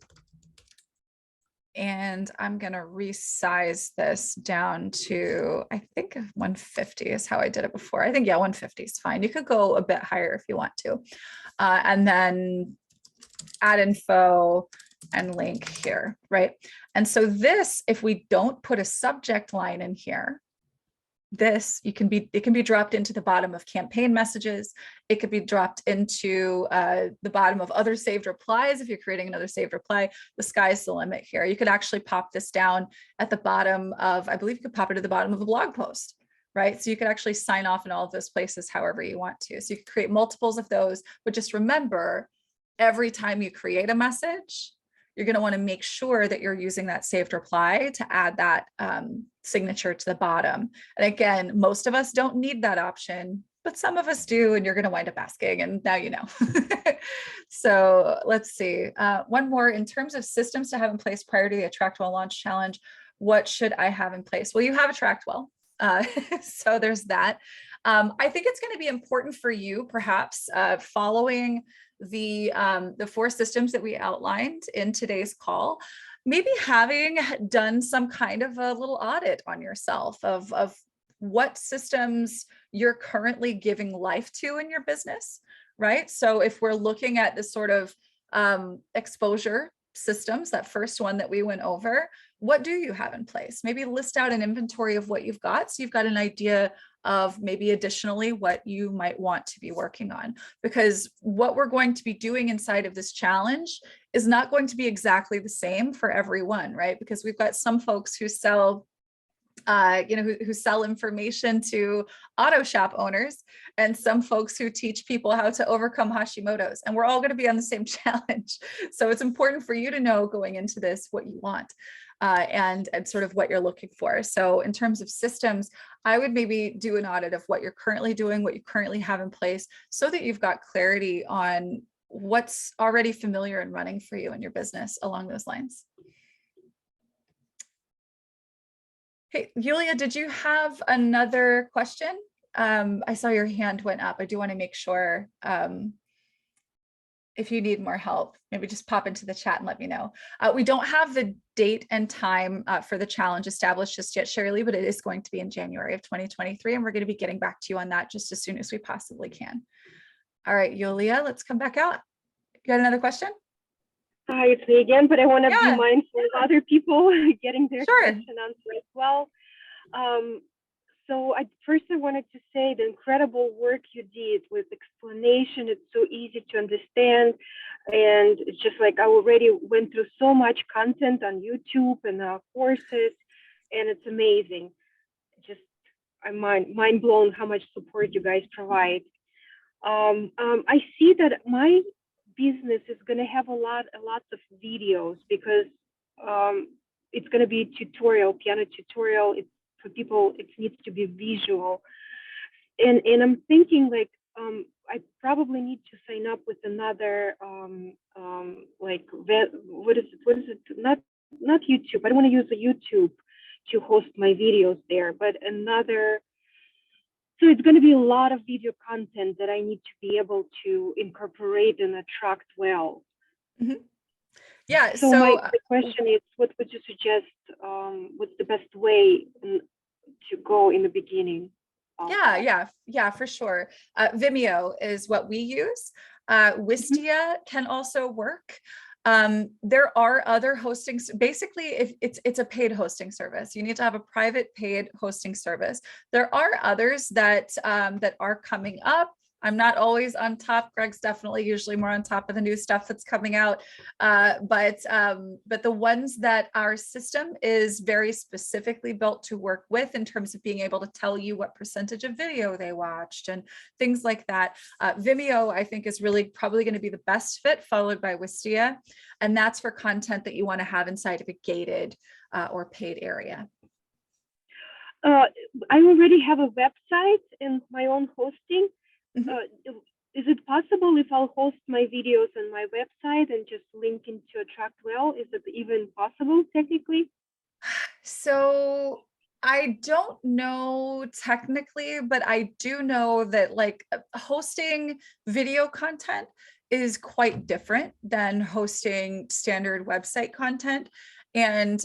And I'm going to resize this down to, I think 150 is how I did it before. I think, yeah, 150 is fine. You could go a bit higher if you want to. And then add info and link here, right? And so this, if we don't put a subject line in here, it can be dropped into the bottom of campaign messages. It could be dropped into the bottom of other saved replies. If you're creating another saved reply, the sky's the limit here. You could actually pop this down at the bottom of, I believe you could pop it at the bottom of a blog post, right? So you could actually sign off in all of those places however you want to. So you could create multiples of those, but just remember, every time you create a message, you're going to want to make sure that you're using that saved reply to add that signature to the bottom. And again, most of us don't need that option, but some of us do, and you're going to wind up asking, and now you know. So let's see. One more, in terms of systems to have in place prior to the AttractWell launch challenge, what should I have in place? Well, you have AttractWell. So there's that. I think it's going to be important for you, perhaps following the 4 systems that we outlined in today's call, maybe having done some kind of a little audit on yourself of what systems you're currently giving life to in your business, right? So if we're looking at this sort of exposure systems, that first one that we went over, what do you have in place? Maybe list out an inventory of what you've got, so you've got an idea of maybe additionally what you might want to be working on, because what we're going to be doing inside of this challenge is not going to be exactly the same for everyone, right? Because we've got some folks who sell who sell information to auto shop owners, and some folks who teach people how to overcome Hashimoto's, and we're all going to be on the same challenge. So it's important for you to know going into this what you want and sort of what you're looking for. So in terms of systems, I would maybe do an audit of what you're currently doing, what you currently have in place, so that you've got clarity on what's already familiar and running for you in your business along those lines. Hey, Yulia, did you have another question? I saw your hand went up. I do want to make sure if you need more help, maybe just pop into the chat and let me know. We don't have the date and time for the challenge established just yet, Shirley, but it is going to be in January of 2023. And we're going to be getting back to you on that just as soon as we possibly can. All right, Yulia, let's come back out. You got another question? Hi, it's me again, but I want to Yeah. be mindful of other people getting their Sure. question answered as well. So first I wanted to say the incredible work you did with explanation. It's so easy to understand. And it's just like I already went through so much content on YouTube and courses, and it's amazing. Just I'm mind blown how much support you guys provide. I see that my business is going to have lots of videos because it's going to be tutorial, piano tutorial. It's for people, it needs to be visual. And I'm thinking like, I probably need to sign up with another, like, what is it? Not YouTube. I don't want to use the YouTube to host my videos there, but another. So it's going to be a lot of video content that I need to be able to incorporate and AttractWell. Mm-hmm. Yeah. So my question is, what would you suggest? What's the best way to go in the beginning? Yeah, for sure. Vimeo is what we use. Wistia can also work. There are other hosting, basically if it's a paid hosting service. You need to have a private paid hosting service. There are others that that are coming up. I'm not always on top. Greg's definitely usually more on top of the new stuff that's coming out. But the ones that our system is very specifically built to work with in terms of being able to tell you what percentage of video they watched and things like that. Vimeo, I think, is really probably going to be the best fit, followed by Wistia. And that's for content that you want to have inside of a gated or paid area. I already have a website and my own hosting. Mm-hmm. Is it possible if I'll host my videos on my website and just link into AttractWell? Is it even possible technically? So I don't know technically, but I do know that like hosting video content is quite different than hosting standard website content. And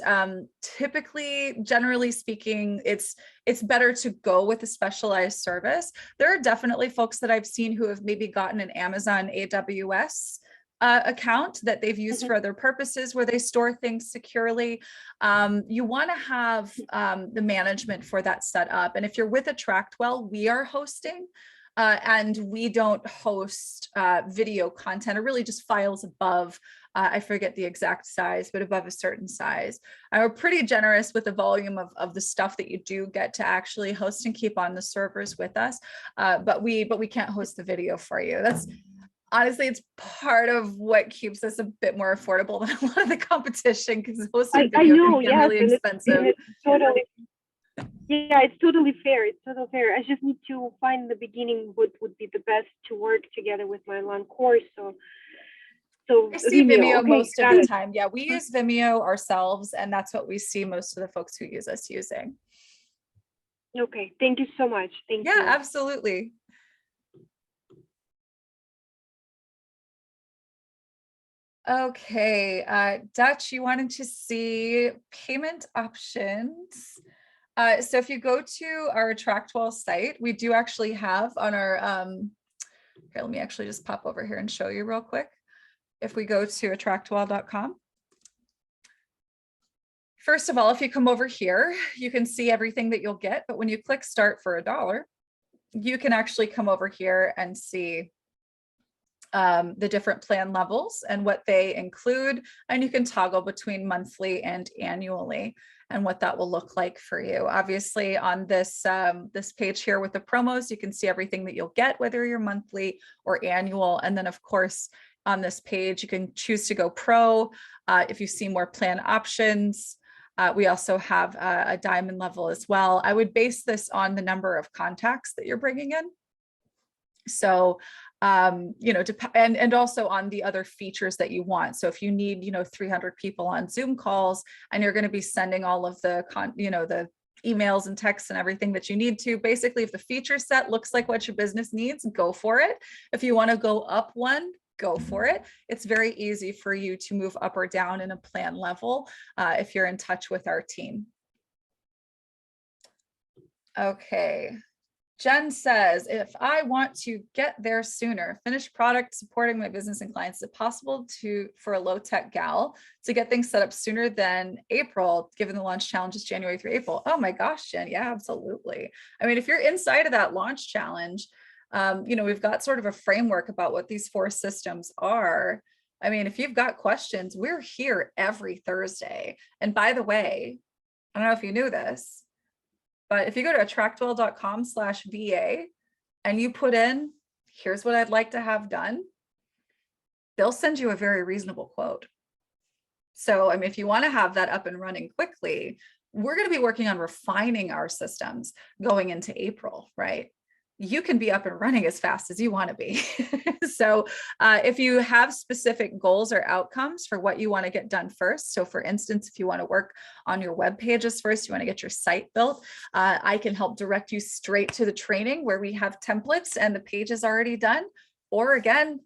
typically, generally speaking, it's better to go with a specialized service. There are definitely folks that I've seen who have maybe gotten an Amazon AWS account that they've used for other purposes where they store things securely. You want to have the management for that set up. And if you're with AttractWell, we are hosting. And we don't host video content or really just files above, I forget the exact size, but above a certain size. We're pretty generous with the volume of the stuff that you do get to actually host and keep on the servers with us. But we can't host the video for you. That's honestly, it's part of what keeps us a bit more affordable than a lot of the competition, because hosting video can get really expensive. Yeah, it's totally fair. It's totally fair. I just need to find in the beginning what would be the best to work together with my online course. So I see Vimeo okay, most of the time. Yeah, we use Vimeo ourselves, and that's what we see most of the folks who use us using. Okay, thank you so much. Thank you. Yeah, absolutely. Okay, Dutch, you wanted to see payment options. So if you go to our AttractWell site, we do actually have on our, here, let me actually just pop over here and show you real quick. If we go to attractwell.com. First of all, if you come over here, you can see everything that you'll get, but when you click start for $1, you can actually come over here and see the different plan levels and what they include, and you can toggle between monthly and annually and what that will look like for you. Obviously on this this page here with the promos, you can see everything that you'll get, whether you're monthly or annual. And then of course, on this page, you can choose to go pro if you see more plan options. We also have a diamond level as well. I would base this on the number of contacts that you're bringing in. So, you know, and also on the other features that you want. So if you need, you know, 300 people on Zoom calls and you're going to be sending all of the, the emails and texts and everything that you need to, basically, if the feature set looks like what your business needs, go for it. If you want to go up one, go for it. It's very easy for you to move up or down in a plan level if you're in touch with our team. Okay. Jen says, if I want to get there sooner, finished product supporting my business and clients, is it possible for a low tech gal to get things set up sooner than April, given the launch challenge is January through April? Oh my gosh, Jen. Yeah, absolutely. I mean, if you're inside of that launch challenge, you know, we've got sort of a framework about what these 4 systems are. I mean, if you've got questions, we're here every Thursday. And by the way, I don't know if you knew this, but if you go to attractwell.com/VA and you put in, here's what I'd like to have done, they'll send you a very reasonable quote. So, I mean, if you want to have that up and running quickly, we're going to be working on refining our systems going into April, right? You can be up and running as fast as you want to be. So if you have specific goals or outcomes for what you want to get done first, so for instance, if you want to work on your web pages first, you want to get your site built, I can help direct you straight to the training where we have templates and the page is already done. Or again,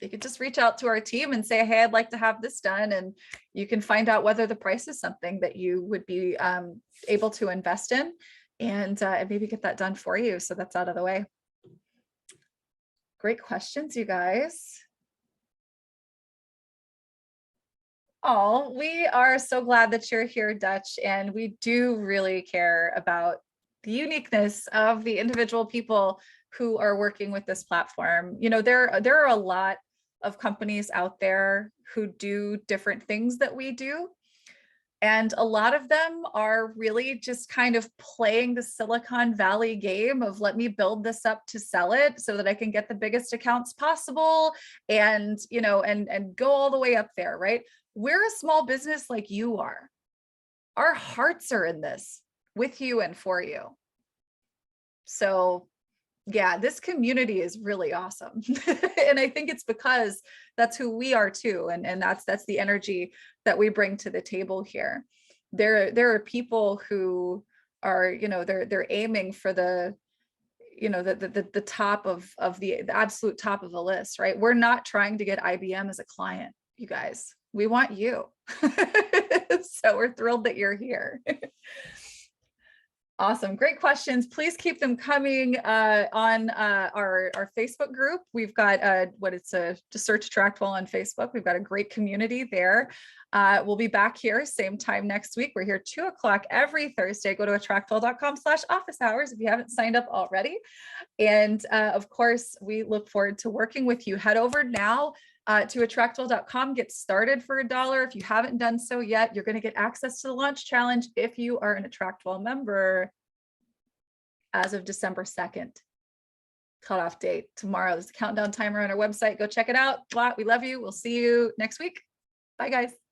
you could just reach out to our team and say, hey, I'd like to have this done. And you can find out whether the price is something that you would be able to invest in. And maybe get that done for you. So that's out of the way. Great questions, you guys. Oh, we are so glad that you're here, Dutch. And we do really care about the uniqueness of the individual people who are working with this platform. You know, there are a lot of companies out there who do different things that we do. And a lot of them are really just kind of playing the Silicon Valley game of let me build this up to sell it so that I can get the biggest accounts possible and, you know, and go all the way up there, right? We're a small business like you are. Our hearts are in this with you and for you. So yeah, this community is really awesome. And I think it's because that's who we are too. And that's the energy that we bring to the table here. There are people who are, you know, they're aiming for the, you know, the top of the absolute top of the list, right? We're not trying to get IBM as a client, you guys. We want you. So we're thrilled that you're here. Awesome. Great questions. Please keep them coming on our Facebook group. We've got just search AttractWell on Facebook. We've got a great community there. We'll be back here same time next week. We're here 2 o'clock every Thursday. Go to attractwell.com/office hours if you haven't signed up already. And of course, we look forward to working with you. Head over now to attractwell.com, get started for $1. If you haven't done so yet, you're going to get access to the launch challenge if you are an AttractWell member as of December 2nd. Cutoff date tomorrow. There's a countdown timer on our website. Go check it out. We love you. We'll see you next week. Bye, guys.